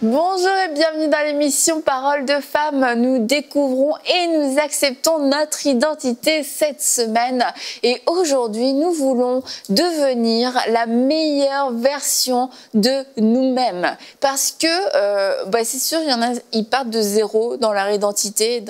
Bonjour et bienvenue dans l'émission Paroles de femmes. Nous découvrons et nous acceptons notre identité cette semaine. Et aujourd'hui, nous voulons devenir la meilleure version de nous-mêmes. Parce que, c'est sûr, il y en a, ils partent de zéro dans leur identité.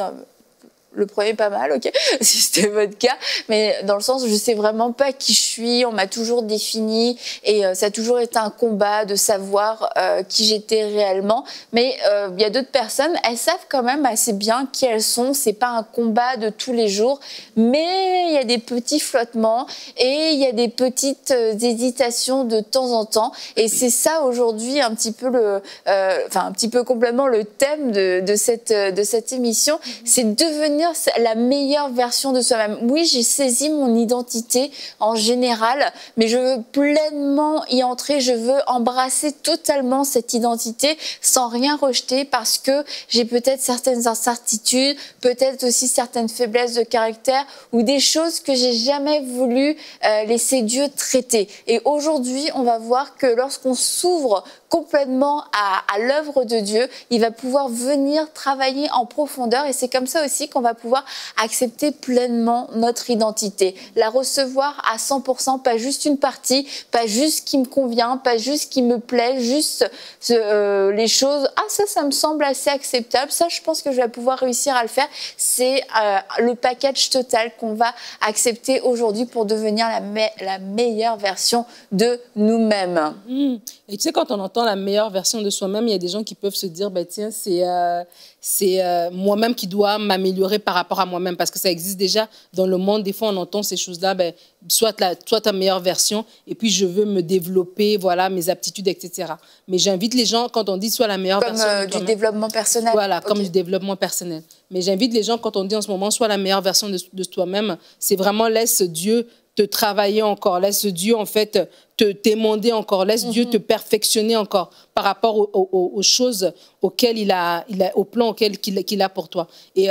Le premier pas mal, ok, si c'était votre cas, mais dans le sens où je sais vraiment pas qui je suis, on m'a toujours défini et ça a toujours été un combat de savoir qui j'étais réellement. Mais il y a d'autres personnes, elles savent quand même assez bien qui elles sont. C'est pas un combat de tous les jours, mais il y a des petits flottements et il y a des petites hésitations de temps en temps. Et c'est ça aujourd'hui un petit peu un petit peu complètement le thème de cette émission, c'est devenir la meilleure version de soi-même. Oui, j'ai saisi mon identité en général, mais je veux pleinement y entrer, je veux embrasser totalement cette identité sans rien rejeter parce que j'ai peut-être certaines incertitudes, peut-être aussi certaines faiblesses de caractère ou des choses que j'ai jamais voulu laisser Dieu traiter. Et aujourd'hui, on va voir que lorsqu'on s'ouvre complètement à l'œuvre de Dieu, il va pouvoir venir travailler en profondeur et c'est comme ça aussi qu'on va pouvoir accepter pleinement notre identité, la recevoir à 100%, pas juste une partie, pas juste ce qui me convient, pas juste ce qui me plaît, juste les choses, ça me semble assez acceptable, ça je pense que je vais pouvoir réussir à le faire, c'est le package total qu'on va accepter aujourd'hui pour devenir la meilleure version de nous-mêmes. Et tu sais, quand on entend la meilleure version de soi-même, il y a des gens qui peuvent se dire, tiens, c'est moi-même qui dois m'améliorer par rapport à moi-même, parce que ça existe déjà dans le monde. Des fois, on entend ces choses-là, soit ta meilleure version, et puis je veux me développer, voilà, mes aptitudes, etc. Mais j'invite les gens, quand on dit soit la meilleure version de toi-même, comme du développement personnel. Voilà, comme du développement personnel. Mais j'invite les gens, quand on dit en ce moment, soit la meilleure version de toi-même, c'est vraiment laisse Dieu te travailler encore, laisse Dieu en fait t'émonder encore, laisse Dieu te perfectionner encore par rapport aux choses auxquelles au plan auquel qu'il a pour toi. Et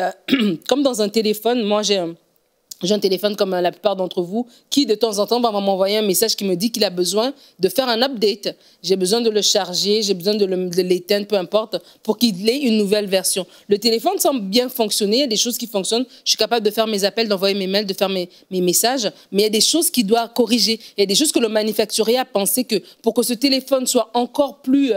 comme dans un téléphone, moi j'ai un téléphone comme la plupart d'entre vous qui, de temps en temps, va m'envoyer un message qui me dit qu'il a besoin de faire un update. J'ai besoin de le charger, j'ai besoin de l'éteindre, peu importe, pour qu'il ait une nouvelle version. Le téléphone semble bien fonctionner, il y a des choses qui fonctionnent. Je suis capable de faire mes appels, d'envoyer mes mails, de faire mes messages, mais il y a des choses qu'il doit corriger. Il y a des choses que le manufacturier a pensé que pour que ce téléphone soit encore plus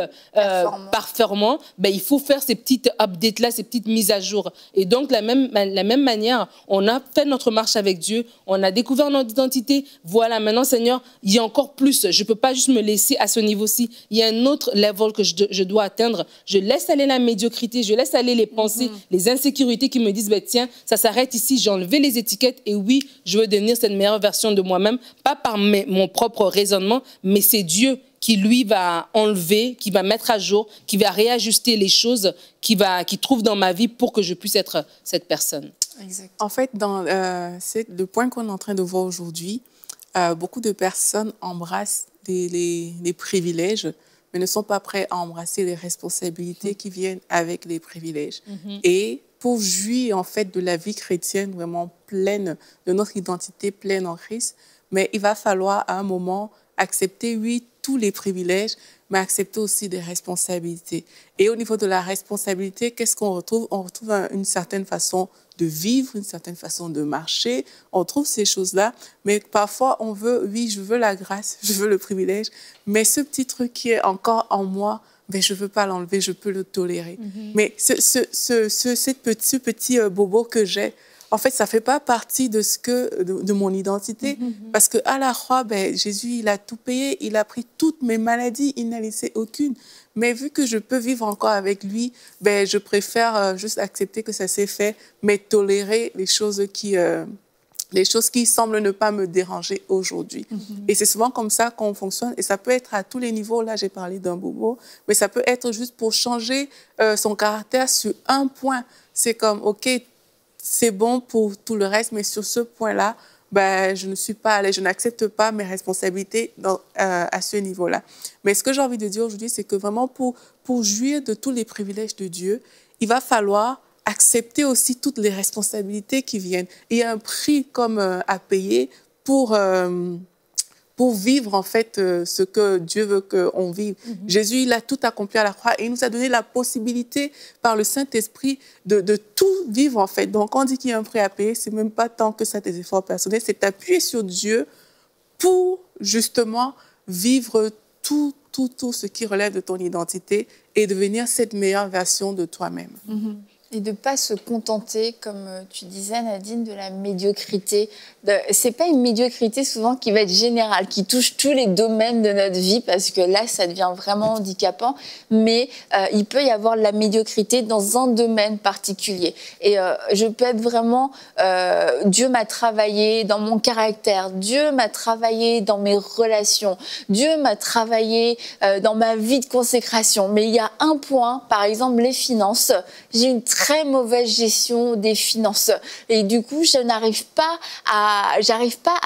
performant, il faut faire ces petites updates-là, ces petites mises à jour. Et donc, la même manière, on a fait notre marche avec Dieu, on a découvert notre identité. Voilà, maintenant, Seigneur, il y a encore plus. Je ne peux pas juste me laisser à ce niveau-ci. Il y a un autre level que je dois atteindre. Je laisse aller la médiocrité, je laisse aller les pensées, les insécurités qui me disent, tiens, ça s'arrête ici, j'ai enlevé les étiquettes et oui, je veux devenir cette meilleure version de moi-même, pas par mon propre raisonnement, mais c'est Dieu qui, lui, va enlever, qui va mettre à jour, qui va réajuster les choses qu'il trouve dans ma vie pour que je puisse être cette personne. Exact. En fait, c'est le point qu'on est en train de voir aujourd'hui. Beaucoup de personnes embrassent les privilèges, mais ne sont pas prêts à embrasser les responsabilités qui viennent avec les privilèges. Et pour jouir, en fait, de la vie chrétienne vraiment pleine, de notre identité pleine en Christ, mais il va falloir à un moment accepter, oui, tous les privilèges, mais accepter aussi des responsabilités. Et au niveau de la responsabilité, qu'est-ce qu'on retrouve? On retrouve une certaine façon de vivre, une certaine façon de marcher. On trouve ces choses-là, mais parfois on veut, oui, je veux la grâce, je veux le privilège, mais ce petit truc qui est encore en moi, je ne veux pas l'enlever, je peux le tolérer. Mais ce petit bobo que j'ai, en fait, ça ne fait pas partie de mon identité. Parce qu'à la croix, Jésus, il a tout payé, il a pris toutes mes maladies, il n'a laissé aucune. Mais vu que je peux vivre encore avec lui, je préfère juste accepter que ça s'est fait, mais tolérer les choses qui semblent ne pas me déranger aujourd'hui. Et c'est souvent comme ça qu'on fonctionne. Et ça peut être à tous les niveaux. Là, j'ai parlé d'un bobo, mais ça peut être juste pour changer son caractère sur un point. C'est comme, OK, c'est bon pour tout le reste, mais sur ce point-là, je ne suis pas allée, je n'accepte pas mes responsabilités à ce niveau-là. Mais ce que j'ai envie de dire aujourd'hui, c'est que vraiment pour jouir de tous les privilèges de Dieu, il va falloir accepter aussi toutes les responsabilités qui viennent. Il y a un prix comme à payer pour pour vivre en fait ce que Dieu veut qu'on vive. Jésus, il a tout accompli à la croix et il nous a donné la possibilité par le Saint-Esprit de tout vivre en fait. Donc, quand on dit qu'il y a un prix à payer, c'est même pas tant que ça tes efforts personnels, c'est t'appuyer sur Dieu pour justement vivre tout ce qui relève de ton identité et devenir cette meilleure version de toi-même. Et de ne pas se contenter, comme tu disais Nadine, de la médiocrité. C'est pas une médiocrité souvent qui va être générale, qui touche tous les domaines de notre vie, parce que là, ça devient vraiment handicapant. Mais il peut y avoir de la médiocrité dans un domaine particulier. Et je peux être vraiment... Dieu m'a travaillé dans mon caractère. Dieu m'a travaillé dans mes relations. Dieu m'a travaillé dans ma vie de consécration. Mais il y a un point, par exemple les finances. J'ai une très mauvaise gestion des finances. Et du coup, je n'arrive pas à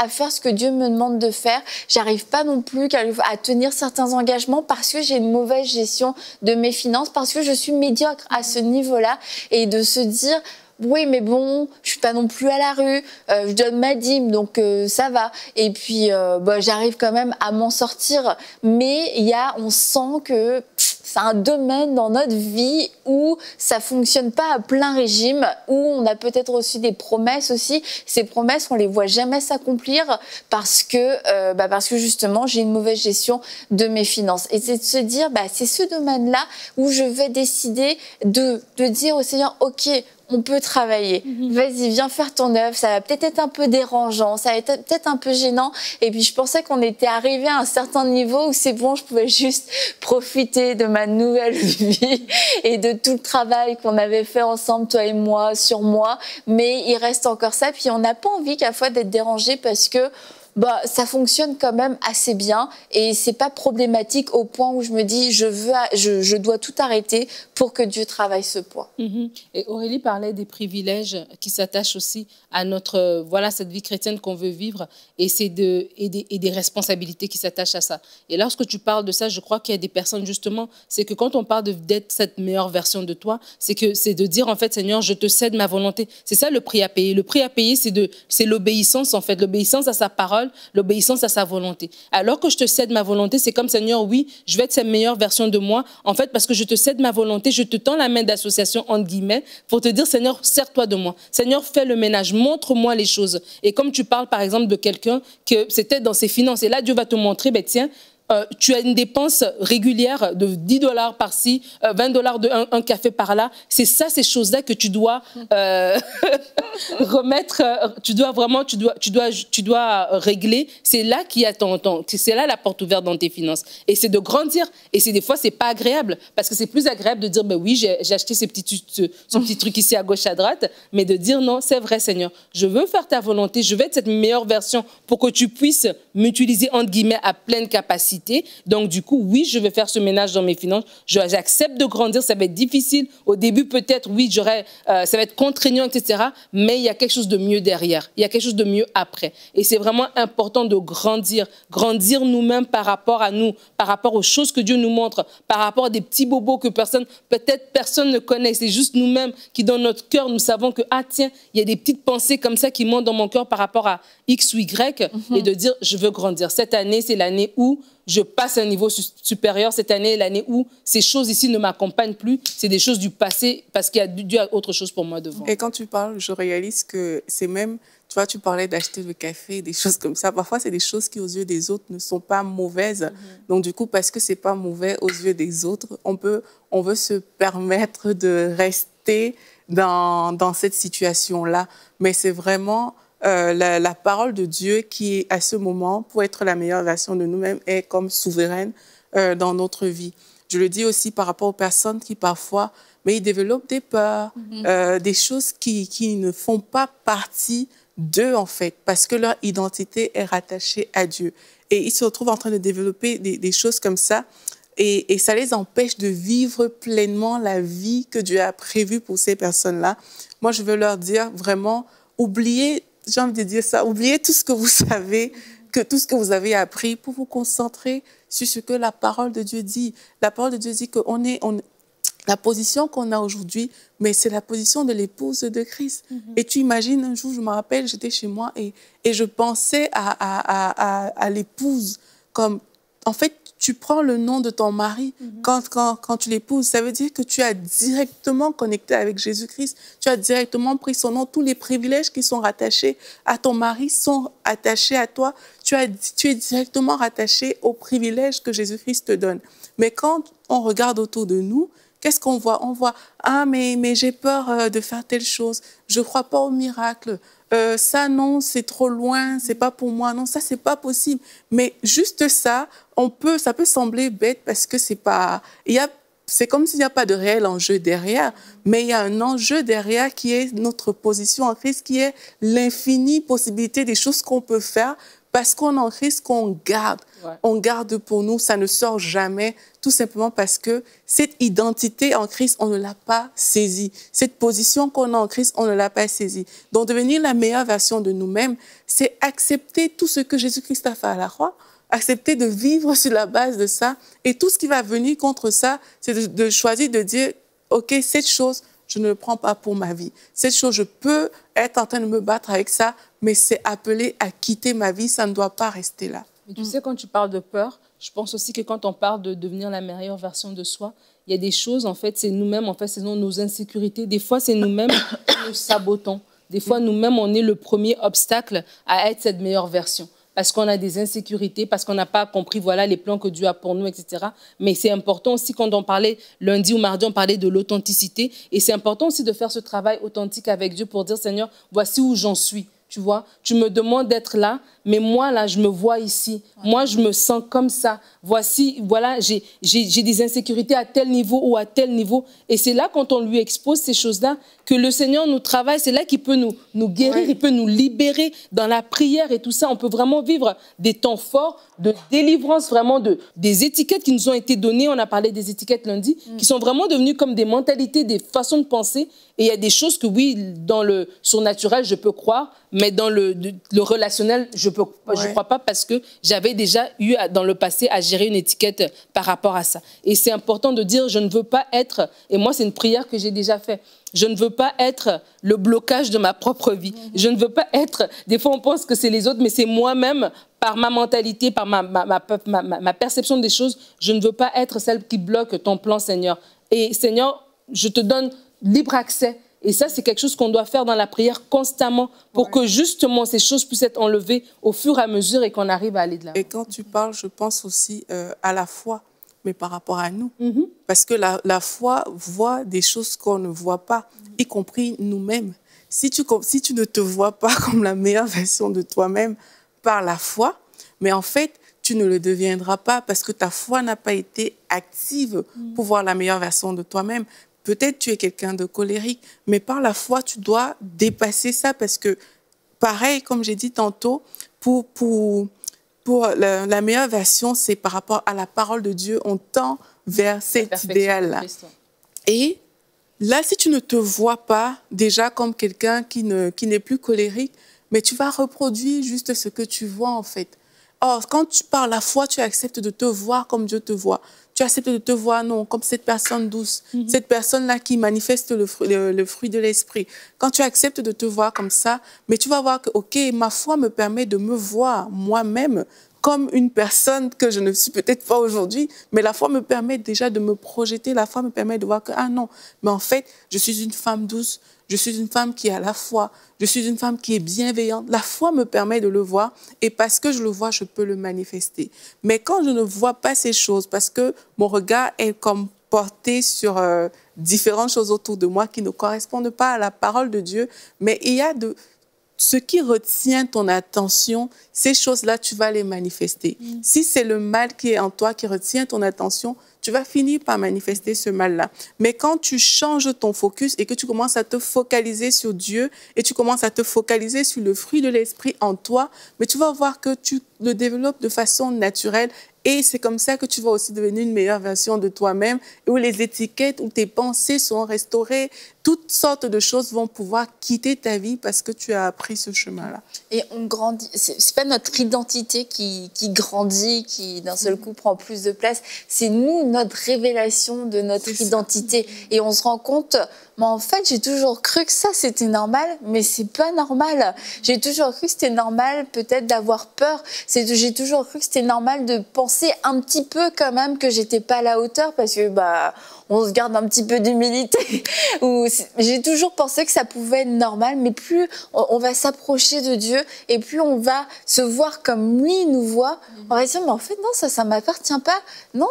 faire ce que Dieu me demande de faire. J'arrive pas non plus à tenir certains engagements parce que j'ai une mauvaise gestion de mes finances, parce que je suis médiocre à ce niveau-là. Et de se dire... Oui, mais bon, je suis pas non plus à la rue, je donne ma dîme, donc ça va. Et puis, j'arrive quand même à m'en sortir. Mais on sent que c'est un domaine dans notre vie où ça fonctionne pas à plein régime, où on a peut-être reçu des promesses aussi. Ces promesses, on les voit jamais s'accomplir parce que justement, j'ai une mauvaise gestion de mes finances. Et c'est de se dire, c'est ce domaine-là où je vais décider de dire au Seigneur, OK, on peut travailler. Vas-y, viens faire ton œuvre. Ça va peut-être être un peu dérangeant, ça va être peut-être un peu gênant. Et puis, je pensais qu'on était arrivé à un certain niveau où c'est bon, je pouvais juste profiter de ma nouvelle vie et de tout le travail qu'on avait fait ensemble, toi et moi, sur moi. Mais il reste encore ça. Puis, on n'a pas envie qu'à la fois d'être dérangé parce que ça fonctionne quand même assez bien et c'est pas problématique au point où je me dis je dois tout arrêter pour que Dieu travaille ce point. Et Aurélie parlait des privilèges qui s'attachent aussi à cette vie chrétienne qu'on veut vivre et des responsabilités qui s'attachent à ça. Et lorsque tu parles de ça, je crois qu'il y a des personnes justement, c'est que quand on parle d'être cette meilleure version de toi, c'est de dire en fait Seigneur, je te cède ma volonté. C'est ça le prix à payer. Le prix à payer, c'est l'obéissance en fait, l'obéissance à sa parole, l'obéissance à sa volonté. Alors que je te cède ma volonté, c'est comme Seigneur, oui, je vais être cette meilleure version de moi, en fait, parce que je te cède ma volonté, je te tends la main d'association, entre guillemets, pour te dire, Seigneur, sers-toi de moi. Seigneur, fais le ménage, montre-moi les choses. Et comme tu parles, par exemple, de quelqu'un que c'était dans ses finances, et là, Dieu va te montrer, tiens, tu as une dépense régulière de 10 $ par-ci, 20 $ de un café par-là. C'est ça, ces choses-là que tu dois remettre, tu dois régler. C'est là qu'il y a c'est là la porte ouverte dans tes finances. Et c'est de grandir. Et des fois, c'est pas agréable. Parce que c'est plus agréable de dire, oui, j'ai acheté ce petit truc ici à gauche, à droite. Mais de dire, non, c'est vrai, Seigneur. Je veux faire ta volonté. Je veux être cette meilleure version pour que tu puisses m'utiliser, entre guillemets, à pleine capacité. Donc, du coup, oui, je vais faire ce ménage dans mes finances. J'accepte de grandir. Ça va être difficile. Au début, peut-être, oui, ça va être contraignant, etc. Mais il y a quelque chose de mieux derrière. Il y a quelque chose de mieux après. Et c'est vraiment important de grandir. Grandir nous-mêmes par rapport à nous, par rapport aux choses que Dieu nous montre, par rapport à des petits bobos que peut-être personne ne connaît. C'est juste nous-mêmes qui, dans notre cœur, nous savons que, tiens, il y a des petites pensées comme ça qui montent dans mon cœur par rapport à X ou Y et de dire, je veux grandir. Cette année, c'est l'année où je passe à un niveau supérieur. Cette année est l'année où ces choses ici ne m'accompagnent plus. C'est des choses du passé parce qu'il y a Dieu a autre chose pour moi devant. Et quand tu parles, je réalise que c'est même, tu vois, tu parlais d'acheter le café, des choses comme ça. Parfois, c'est des choses qui, aux yeux des autres, ne sont pas mauvaises. Donc, du coup, parce que c'est pas mauvais aux yeux des autres, on veut se permettre de rester dans cette situation-là. Mais c'est vraiment... la parole de Dieu qui, à ce moment, pour être la meilleure version de nous-mêmes, est comme souveraine dans notre vie. Je le dis aussi par rapport aux personnes qui, parfois, ils développent des peurs, des choses qui ne font pas partie d'eux, en fait, parce que leur identité est rattachée à Dieu. Et ils se retrouvent en train de développer des choses comme ça, et ça les empêche de vivre pleinement la vie que Dieu a prévue pour ces personnes-là. Moi, je veux leur dire, vraiment, oubliez... J'ai envie de dire ça, oubliez tout ce que vous savez, tout ce que vous avez appris pour vous concentrer sur ce que la parole de Dieu dit. La parole de Dieu dit qu'on est... la position qu'on a aujourd'hui, mais c'est la position de l'épouse de Christ. Et tu imagines, un jour, je me rappelle, j'étais chez moi et je pensais à l'épouse comme, en fait, tu prends le nom de ton mari quand tu l'épouses. Ça veut dire que tu as directement connecté avec Jésus-Christ. Tu as directement pris son nom. Tous les privilèges qui sont rattachés à ton mari sont attachés à toi. Tu es directement rattaché aux privilèges que Jésus-Christ te donne. Mais quand on regarde autour de nous, qu'est-ce qu'on voit? On voit, ah, mais j'ai peur de faire telle chose. Je ne crois pas au miracle. Ça, non, c'est trop loin, c'est pas pour moi. Non, ça, c'est pas possible. Mais juste ça, ça peut sembler bête parce que c'est comme s'il n'y a pas de réel enjeu derrière. Mais il y a un enjeu derrière qui est notre position en Christ, qui est l'infinie possibilité des choses qu'on peut faire parce qu'on est en Christ, qu'on garde. Ouais. On garde pour nous, ça ne sort jamais, tout simplement parce que cette identité en Christ, on ne l'a pas saisie. Cette position qu'on a en Christ, on ne l'a pas saisie. Donc, devenir la meilleure version de nous-mêmes, c'est accepter tout ce que Jésus-Christ a fait à la croix, accepter de vivre sur la base de ça. Et tout ce qui va venir contre ça, c'est de choisir de dire, OK, cette chose, je ne le prends pas pour ma vie. Cette chose, je peux être en train de me battre avec ça, mais c'est appelé à quitter ma vie, ça ne doit pas rester là. Mais tu sais, quand tu parles de peur, je pense aussi que quand on parle de devenir la meilleure version de soi, il y a des choses, en fait, c'est nous-mêmes, en fait, c'est nos insécurités. Des fois, c'est nous-mêmes qui nous sabotons. Des fois, nous-mêmes, on est le premier obstacle à être cette meilleure version. Parce qu'on a des insécurités, parce qu'on n'a pas compris, voilà, les plans que Dieu a pour nous, etc. Mais c'est important aussi, quand on parlait lundi ou mardi, on parlait de l'authenticité. Et c'est important aussi de faire ce travail authentique avec Dieu pour dire, Seigneur, voici où j'en suis. Tu vois, tu me demandes d'être là, mais moi, là, je me vois ici. Moi, je me sens comme ça. Voici, voilà, j'ai des insécurités à tel niveau ou à tel niveau. Et c'est là, quand on lui expose ces choses-là, que le Seigneur nous travaille. C'est là qu'il peut nous guérir, il peut nous libérer dans la prière et tout ça. On peut vraiment vivre des temps forts de délivrance, vraiment des étiquettes qui nous ont été données. On a parlé des étiquettes lundi, qui sont vraiment devenues comme des mentalités, des façons de penser. Et il y a des choses que, oui, dans le surnaturel, je peux croire, mais dans le relationnel, je crois pas parce que j'avais déjà eu dans le passé à gérer une étiquette par rapport à ça. Et c'est important de dire, je ne veux pas être, et moi c'est une prière que j'ai déjà faite, je ne veux pas être le blocage de ma propre vie. Je ne veux pas être, des fois on pense que c'est les autres, mais c'est moi-même, par ma mentalité, par ma perception des choses, je ne veux pas être celle qui bloque ton plan, Seigneur. Et Seigneur, je te donne libre accès. Et ça, c'est quelque chose qu'on doit faire dans la prière constamment pour que justement ces choses puissent être enlevées au fur et à mesure et qu'on arrive à aller de l'avant. Et quand tu parles, je pense aussi à la foi, mais par rapport à nous. Parce que la foi voit des choses qu'on ne voit pas, y compris nous-mêmes. Si tu ne te vois pas comme la meilleure version de toi-même par la foi, mais en fait, tu ne le deviendras pas parce que ta foi n'a pas été active pour voir la meilleure version de toi-même. Peut-être tu es quelqu'un de colérique, mais par la foi, tu dois dépasser ça parce que, pareil, comme j'ai dit tantôt, pour la meilleure version, c'est par rapport à la parole de Dieu, on tend vers cet idéal-là. Et là, si tu ne te vois pas déjà comme quelqu'un qui n'est plus colérique, mais tu vas reproduire juste ce que tu vois en fait. Or, quand tu parles la foi, tu acceptes de te voir comme Dieu te voit. Tu acceptes de te voir, non, comme cette personne douce, cette personne-là qui manifeste le fruit de l'esprit. Quand tu acceptes de te voir comme ça, mais tu vas voir que, OK, ma foi me permet de me voir moi-même comme une personne que je ne suis peut-être pas aujourd'hui, mais la foi me permet déjà de me projeter, la foi me permet de voir que, ah non, mais en fait, je suis une femme douce, je suis une femme qui a la foi, je suis une femme qui est bienveillante. La foi me permet de le voir et parce que je le vois, je peux le manifester. Mais quand je ne vois pas ces choses, parce que mon regard est comme porté sur différentes choses autour de moi qui ne correspondent pas à la parole de Dieu, mais il y a ce qui retient ton attention, ces choses-là, tu vas les manifester. Si c'est le mal qui est en toi, qui retient ton attention, tu vas finir par manifester ce mal-là. Mais quand tu changes ton focus et que tu commences à te focaliser sur Dieu et tu commences à te focaliser sur le fruit de l'esprit en toi, mais tu vas voir que tu le développes de façon naturelle. Et c'est comme ça que tu vas aussi devenir une meilleure version de toi-même, où les étiquettes, où tes pensées seront restaurées, toutes sortes de choses vont pouvoir quitter ta vie parce que tu as appris ce chemin-là. Et on grandit, c'est pas notre identité qui grandit, qui d'un seul coup prend plus de place, c'est nous, notre révélation de notre identité. Et on se rend compte, mais en fait, j'ai toujours cru que ça, c'était normal, mais c'est pas normal. J'ai toujours cru que c'était normal, peut-être, d'avoir peur. J'ai toujours cru que c'était normal de penser un petit peu, quand même, que j'étais pas à la hauteur, parce que, on se garde un petit peu d'humilité. J'ai toujours pensé que ça pouvait être normal, mais plus on va s'approcher de Dieu et plus on va se voir comme lui nous voit, on va dire, mais en fait, non, ça m'appartient pas. Non,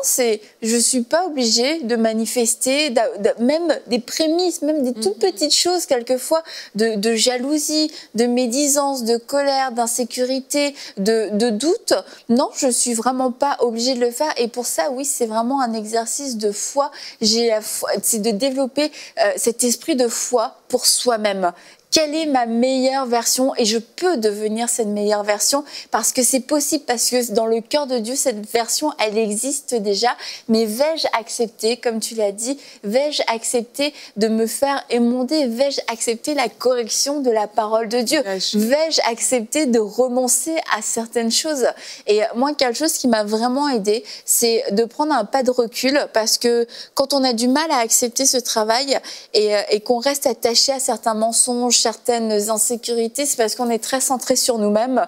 je suis pas obligée de manifester, même des prémices, même des toutes petites choses, quelquefois, de jalousie, de médisance, de colère, d'insécurité, de doute. Non, je suis vraiment pas obligée de le faire. Et pour ça, oui, c'est vraiment un exercice de foi. C'est de développer cet esprit de foi pour soi-même. Quelle est ma meilleure version? Et je peux devenir cette meilleure version parce que c'est possible, parce que dans le cœur de Dieu, cette version, elle existe déjà. Mais vais-je accepter, comme tu l'as dit, vais-je accepter de me faire émonder? Vais-je accepter la correction de la parole de Dieu? Vais-je accepter de renoncer à certaines choses? Et moi, quelque chose qui m'a vraiment aidée, c'est de prendre un pas de recul, parce que quand on a du mal à accepter ce travail et qu'on reste attaché à certains mensonges, certaines insécurités, c'est parce qu'on est très centré sur nous-mêmes.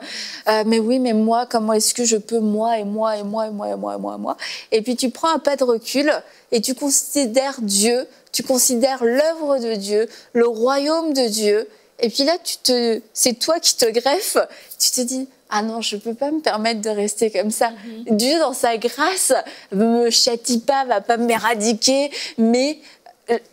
Mais oui, mais moi, comment est-ce que je peux, moi, et moi, et moi, et moi, et moi, et moi, et moi. Et puis tu prends un pas de recul et tu considères Dieu, tu considères l'œuvre de Dieu, le royaume de Dieu. Et puis là, c'est toi qui te greffes. Tu te dis, ah non, je ne peux pas me permettre de rester comme ça. Dieu, dans sa grâce, ne me châtie pas, va pas m'éradiquer, mais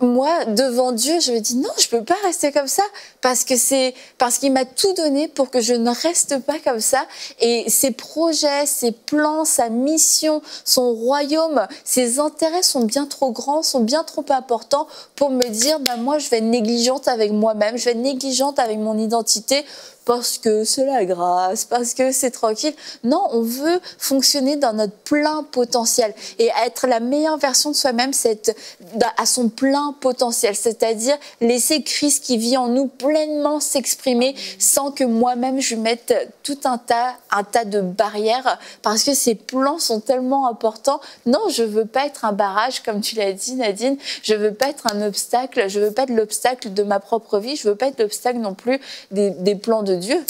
moi, devant Dieu, je me dis non, je peux pas rester comme ça parce qu'il m'a tout donné pour que je ne reste pas comme ça. Et ses projets, ses plans, sa mission, son royaume, ses intérêts sont bien trop grands, sont bien trop importants pour me dire, moi, je vais être négligente avec moi-même, je vais être négligente avec mon identité parce que c'est la grâce, parce que c'est tranquille. Non, on veut fonctionner dans notre plein potentiel et être la meilleure version de soi-même, c'est à son plein potentiel, c'est-à-dire laisser Christ qui vit en nous pleinement s'exprimer sans que moi-même je mette tout un tas de barrières parce que ces plans sont tellement importants. Non, je veux pas être un barrage, comme tu l'as dit, Nadine. Je veux pas être un obstacle. Je veux pas être l'obstacle de ma propre vie. Je veux pas être l'obstacle non plus des plans de Dieu.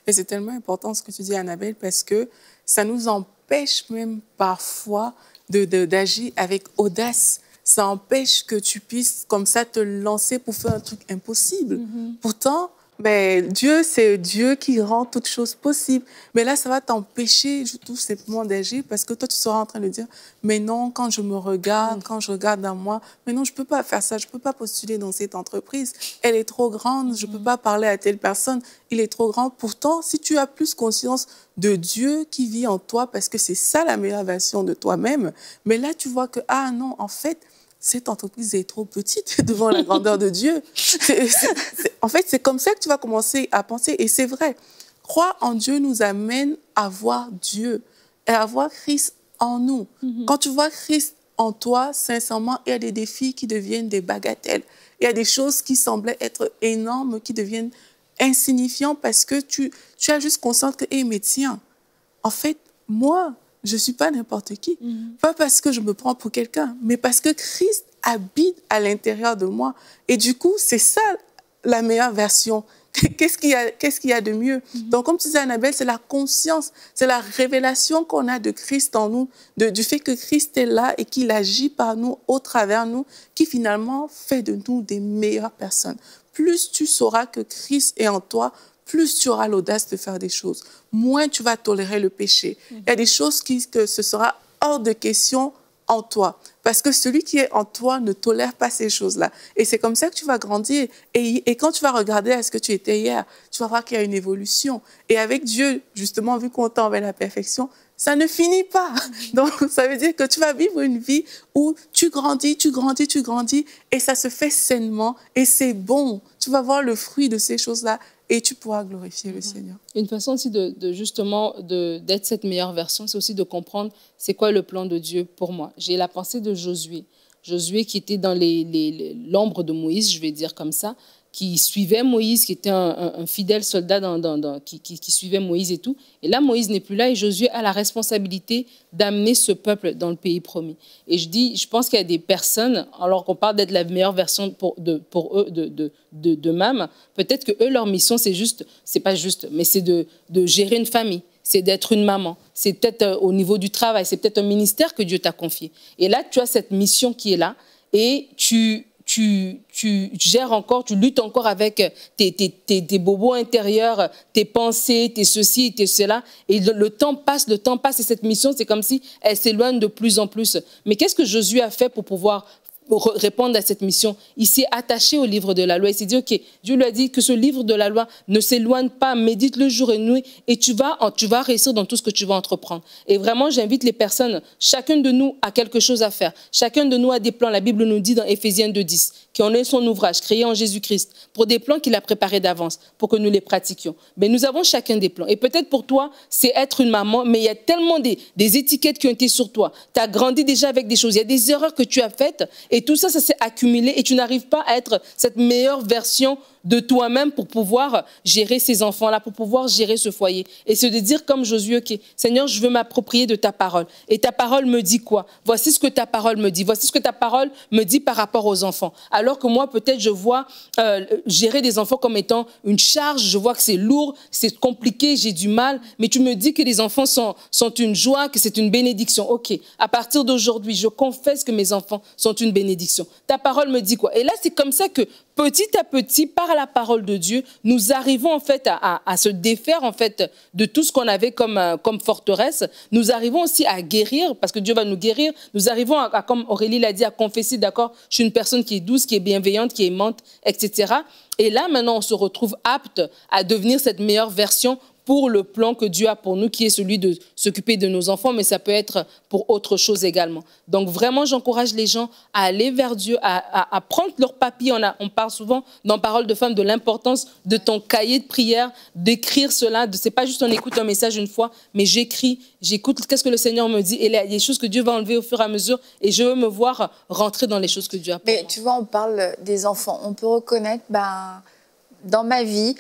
Et c'est tellement important ce que tu dis, Annabelle, parce que ça nous empêche même parfois d'agir avec audace. Ça empêche que tu puisses comme ça te lancer pour faire un truc impossible. Pourtant, Dieu, c'est Dieu qui rend toutes choses possibles. Mais là, ça va t'empêcher tout simplement d'agir parce que toi, tu seras en train de dire, mais non, quand je me regarde, quand je regarde en moi, mais non, je ne peux pas faire ça, je ne peux pas postuler dans cette entreprise. Elle est trop grande, je ne peux pas parler à telle personne, il est trop grand. Pourtant, si tu as plus conscience de Dieu qui vit en toi, parce que c'est ça la meilleure version de toi-même, mais là, tu vois que, ah non, en fait, cette entreprise est trop petite devant la grandeur de Dieu. En fait, c'est comme ça que tu vas commencer à penser. Et c'est vrai, croire en Dieu nous amène à voir Dieu et à voir Christ en nous. Quand tu vois Christ en toi, sincèrement, il y a des défis qui deviennent des bagatelles. Il y a des choses qui semblaient être énormes, qui deviennent insignifiantes parce que tu as juste conscience que, mais tiens, en fait, moi, je ne suis pas n'importe qui. Pas parce que je me prends pour quelqu'un, mais parce que Christ habite à l'intérieur de moi. Et du coup, c'est ça la meilleure version. Qu'est-ce qu'il y a de mieux? Donc, comme tu disais, Annabelle, c'est la conscience, c'est la révélation qu'on a de Christ en nous, du fait que Christ est là et qu'il agit par nous, au travers nous, qui finalement fait de nous des meilleures personnes. Plus tu sauras que Christ est en toi, plus tu auras l'audace de faire des choses, moins tu vas tolérer le péché. Il y a des choses que ce sera hors de question en toi. Parce que celui qui est en toi ne tolère pas ces choses-là. Et c'est comme ça que tu vas grandir. Et quand tu vas regarder à ce que tu étais hier, tu vas voir qu'il y a une évolution. Et avec Dieu, justement, vu qu'on tend vers la perfection, ça ne finit pas. Donc, ça veut dire que tu vas vivre une vie où tu grandis, tu grandis, tu grandis, et ça se fait sainement, et c'est bon. Tu vas voir le fruit de ces choses-là, et tu pourras glorifier le Seigneur. Une façon aussi justement d'être cette meilleure version, c'est aussi de comprendre c'est quoi le plan de Dieu pour moi. J'ai la pensée de Josué. Josué qui était dans l'ombre de Moïse, je vais dire comme ça, qui suivait Moïse, qui était un fidèle soldat qui suivait Moïse et tout. Et là, Moïse n'est plus là et Josué a la responsabilité d'amener ce peuple dans le pays promis. Et je pense qu'il y a des personnes, alors qu'on parle d'être la meilleure version pour eux d'eux-mêmes, peut-être que eux, leur mission, c'est pas juste, mais c'est de gérer une famille. C'est d'être une maman. C'est peut-être au niveau du travail. C'est peut-être un ministère que Dieu t'a confié. Et là, tu as cette mission qui est là et tu gères encore, tu luttes encore avec tes bobos intérieurs, tes pensées, tes ceci, tes cela. Et le temps passe, et cette mission, c'est comme si elle s'éloigne de plus en plus. Mais qu'est-ce que Josué a fait pour pouvoir répondre à cette mission? Il s'est attaché au livre de la loi. Il s'est dit, OK, Dieu lui a dit que ce livre de la loi ne s'éloigne pas, médite-le jour et nuit et tu vas réussir dans tout ce que tu vas entreprendre. Et vraiment, j'invite les personnes, chacun de nous a quelque chose à faire. Chacun de nous a des plans. La Bible nous dit dans Éphésiens 2:10 qu'on est son ouvrage créé en Jésus-Christ pour des plans qu'il a préparés d'avance pour que nous les pratiquions. Mais nous avons chacun des plans. Et peut-être pour toi, c'est être une maman, mais il y a tellement des étiquettes qui ont été sur toi. Tu as grandi déjà avec des choses. Il y a des erreurs que tu as faites et tout ça, ça s'est accumulé et tu n'arrives pas à être cette meilleure version de toi-même pour pouvoir gérer ces enfants-là, pour pouvoir gérer ce foyer. Et c'est de dire comme Josué, OK, Seigneur, je veux m'approprier de ta parole. Et ta parole me dit quoi? Voici ce que ta parole me dit. Voici ce que ta parole me dit par rapport aux enfants. Alors que moi, peut-être, je vois gérer des enfants comme étant une charge. Je vois que c'est lourd, c'est compliqué, j'ai du mal. Mais tu me dis que les enfants sont une joie, que c'est une bénédiction. OK, à partir d'aujourd'hui, je confesse que mes enfants sont une bénédiction. Ta parole me dit quoi? Et là, c'est comme ça que petit à petit, par la parole de Dieu, nous arrivons en fait à se défaire en fait de tout ce qu'on avait comme forteresse. Nous arrivons aussi à guérir, parce que Dieu va nous guérir. Nous arrivons à comme Aurélie l'a dit, à confesser, d'accord, je suis une personne qui est douce, qui est bienveillante, qui est aimante, etc. Et là, maintenant, on se retrouve apte à devenir cette meilleure version pour le plan que Dieu a pour nous, qui est celui de s'occuper de nos enfants, mais ça peut être pour autre chose également. Donc vraiment, j'encourage les gens à aller vers Dieu, à prendre leur papier. On parle souvent dans Parole de femme de l'importance de ton cahier de prière, d'écrire cela. C'est pas juste on écoute un message une fois, mais j'écris, j'écoute qu'est-ce que le Seigneur me dit. Et il y a des choses que Dieu va enlever au fur et à mesure, et je veux me voir rentrer dans les choses que Dieu a pour moi. Mais tu vois, on parle des enfants. On peut reconnaître, dans ma vie,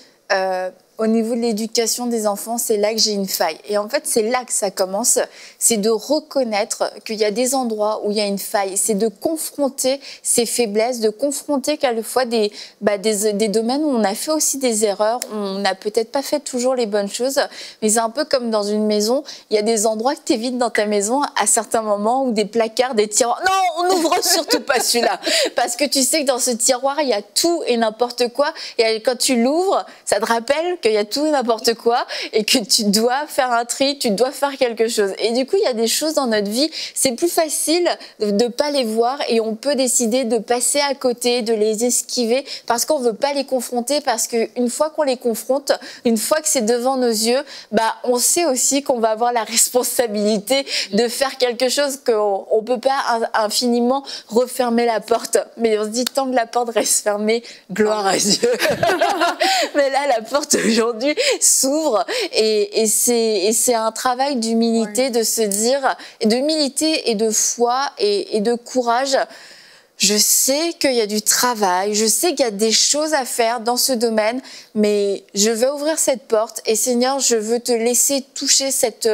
au niveau de l'éducation des enfants, c'est là que j'ai une faille. Et en fait, c'est là que ça commence. C'est de reconnaître qu'il y a des endroits où il y a une faille. C'est de confronter ces faiblesses, de confronter quelquefois des domaines où on a fait aussi des erreurs. On n'a peut-être pas fait toujours les bonnes choses. Mais c'est un peu comme dans une maison. Il y a des endroits que tu évites dans ta maison à certains moments, ou des placards, des tiroirs. Non, on n'ouvre surtout pas celui-là. Parce que tu sais que dans ce tiroir, il y a tout et n'importe quoi. Et quand tu l'ouvres, ça te rappelle qu'il y a tout et n'importe quoi et que tu dois faire un tri, tu dois faire quelque chose. Et du coup, il y a des choses dans notre vie, c'est plus facile de ne pas les voir et on peut décider de passer à côté, de les esquiver parce qu'on ne veut pas les confronter, parce qu'une fois qu'on les confronte, une fois que c'est devant nos yeux, on sait aussi qu'on va avoir la responsabilité de faire quelque chose, qu'on ne peut pas infiniment refermer la porte. Mais on se dit, tant que la porte reste fermée, gloire à Dieu. Mais là, la porte aujourd'hui s'ouvre et c'est un travail d'humilité, de se dire, d'humilité et de foi et de courage. Je sais qu'il y a du travail, je sais qu'il y a des choses à faire dans ce domaine, mais je vais ouvrir cette porte et Seigneur, je veux te laisser toucher cette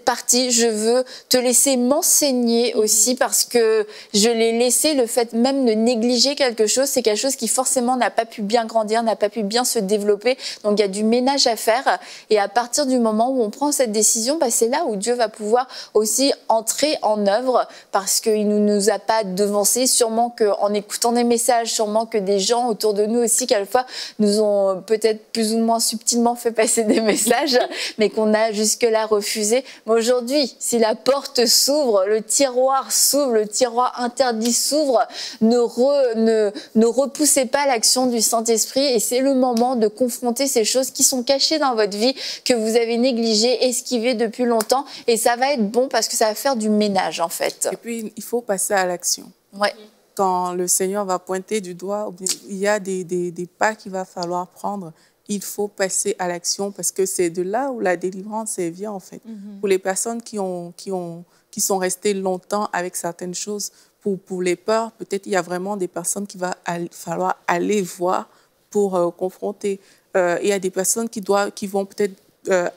partie, je veux te laisser m'enseigner aussi, parce que je l'ai laissé, le fait même de négliger quelque chose, c'est quelque chose qui forcément n'a pas pu bien grandir, n'a pas pu bien se développer, donc il y a du ménage à faire. Et à partir du moment où on prend cette décision, c'est là où Dieu va pouvoir aussi entrer en œuvre, parce qu'il ne nous a pas devancés. Sûrement qu'en écoutant des messages, sûrement que des gens autour de nous aussi, quelquefois, nous ont peut-être plus ou moins subtilement fait passer des messages, mais qu'on a jusque-là refusé. Mais aujourd'hui, si la porte s'ouvre, le tiroir s'ouvre, le tiroir interdit s'ouvre, ne repoussez pas l'action du Saint-Esprit, et c'est le moment de confronter ces choses qui sont cachées dans votre vie, que vous avez négligées, esquivées depuis longtemps, et ça va être bon parce que ça va faire du ménage en fait. Et puis, il faut passer à l'action. Ouais. Quand le Seigneur va pointer du doigt, il y a des pas qu'il va falloir prendre. Il faut passer à l'action, parce que c'est de là où la délivrance vient en fait. Pour les personnes qui sont restées longtemps avec certaines choses, pour les peurs, peut-être il y a vraiment des personnes qu'il va falloir aller voir pour confronter. Il y a des personnes qui vont peut-être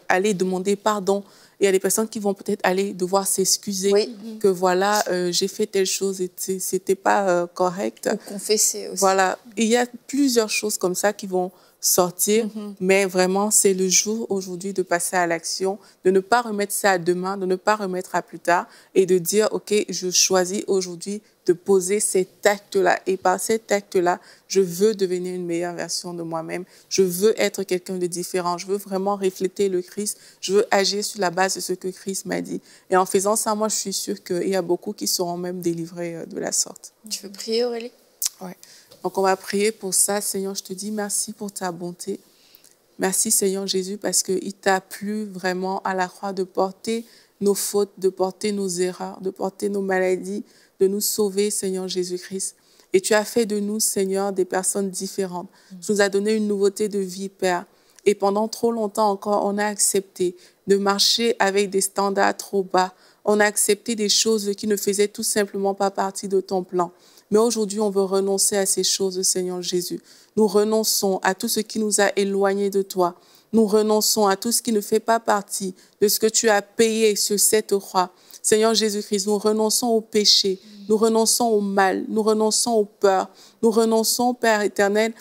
aller demander pardon. Il y a des personnes qui vont peut-être aller devoir s'excuser que voilà, j'ai fait telle chose et c'était pas correct. Ou confesser aussi. Voilà, il y a plusieurs choses comme ça qui vont sortir, mais vraiment, c'est le jour aujourd'hui de passer à l'action, de ne pas remettre ça à demain, de ne pas remettre à plus tard et de dire, OK, je choisis aujourd'hui de poser cet acte-là. Et par cet acte-là, je veux devenir une meilleure version de moi-même. Je veux être quelqu'un de différent. Je veux vraiment refléter le Christ. Je veux agir sur la base de ce que Christ m'a dit. Et en faisant ça, moi, je suis sûre qu'il y a beaucoup qui seront même délivrés de la sorte. Tu veux prier, Aurélie? Oui. Donc, on va prier pour ça. Seigneur, je te dis merci pour ta bonté. Merci, Seigneur Jésus, parce qu'il t'a plu vraiment à la croix de porter nos fautes, de porter nos erreurs, de porter nos maladies, de nous sauver, Seigneur Jésus-Christ. Et tu as fait de nous, Seigneur, des personnes différentes. Tu nous as donné une nouveauté de vie, Père. Et pendant trop longtemps encore, on a accepté de marcher avec des standards trop bas. On a accepté des choses qui ne faisaient tout simplement pas partie de ton plan. Mais aujourd'hui, on veut renoncer à ces choses, Seigneur Jésus. Nous renonçons à tout ce qui nous a éloignés de toi. Nous renonçons à tout ce qui ne fait pas partie de ce que tu as payé sur cette croix. Seigneur Jésus-Christ, nous renonçons au péché, nous renonçons au mal, nous renonçons aux peurs, nous renonçons, Père éternel,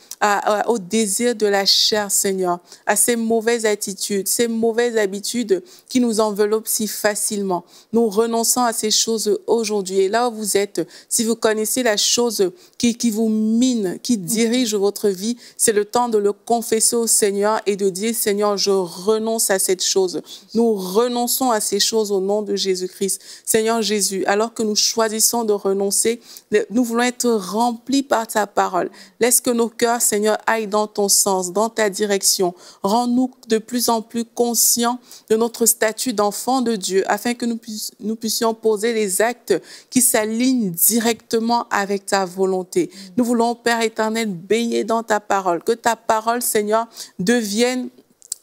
au désir de la chair, Seigneur, à ces mauvaises attitudes, ces mauvaises habitudes qui nous enveloppent si facilement. Nous renonçons à ces choses aujourd'hui. Et là où vous êtes, si vous connaissez la chose qui vous mine, qui dirige votre vie, c'est le temps de le confesser au Seigneur et de dire, Seigneur, je renonce à cette chose. Nous renonçons à ces choses au nom de Jésus-Christ. Seigneur Jésus, alors que nous choisissons de renoncer, nous voulons être remplis par ta parole. Laisse que nos cœurs, Seigneur, aillent dans ton sens, dans ta direction. Rends-nous de plus en plus conscients de notre statut d'enfant de Dieu, afin que nous puissions poser les actes qui s'alignent directement avec ta volonté. Nous voulons, Père éternel, baigner dans ta parole. Que ta parole, Seigneur, devienne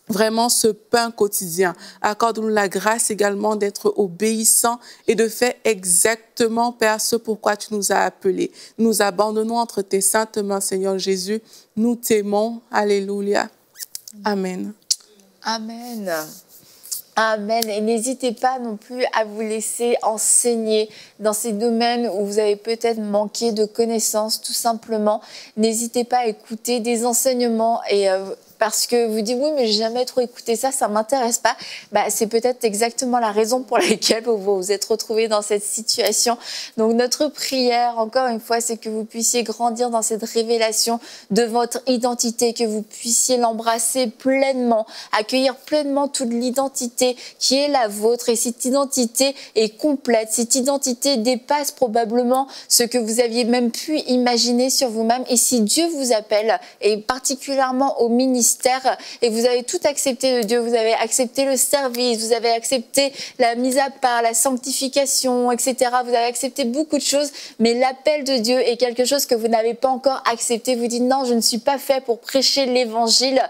vraiment ce pain quotidien. Accorde-nous la grâce également d'être obéissants et de faire exactement, Père, ce pourquoi tu nous as appelés. Nous nous abandonnons entre tes saintes mains, Seigneur Jésus. Nous t'aimons. Alléluia. Amen. Amen. Amen. Et n'hésitez pas non plus à vous laisser enseigner dans ces domaines où vous avez peut-être manqué de connaissances, tout simplement. N'hésitez pas à écouter des enseignements et parce que vous dites, oui, mais j'ai jamais trop écouté ça, ça m'intéresse pas. Bah, c'est peut-être exactement la raison pour laquelle vous vous êtes retrouvés dans cette situation. Donc, notre prière, encore une fois, c'est que vous puissiez grandir dans cette révélation de votre identité, que vous puissiez l'embrasser pleinement, accueillir pleinement toute l'identité qui est la vôtre. Et cette identité est complète. Cette identité dépasse probablement ce que vous aviez même pu imaginer sur vous-même. Et si Dieu vous appelle, et particulièrement au ministère, et vous avez tout accepté de Dieu, vous avez accepté le service, vous avez accepté la mise à part, la sanctification, etc. Vous avez accepté beaucoup de choses, mais l'appel de Dieu est quelque chose que vous n'avez pas encore accepté. Vous dites non, je ne suis pas fait pour prêcher l'évangile.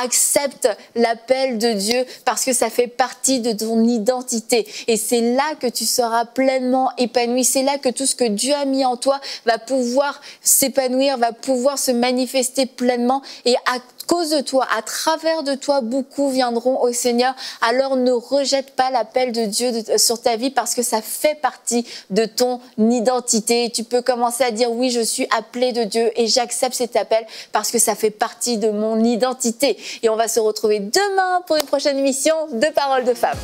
Accepte l'appel de Dieu parce que ça fait partie de ton identité. Et c'est là que tu seras pleinement épanoui. C'est là que tout ce que Dieu a mis en toi va pouvoir s'épanouir, va pouvoir se manifester pleinement. Et à cause de toi, à travers de toi, beaucoup viendront au Seigneur. Alors ne rejette pas l'appel de Dieu sur ta vie parce que ça fait partie de ton identité. Tu peux commencer à dire oui, je suis appelé de Dieu et j'accepte cet appel parce que ça fait partie de mon identité. Et on va se retrouver demain pour une prochaine émission de Paroles de Femmes.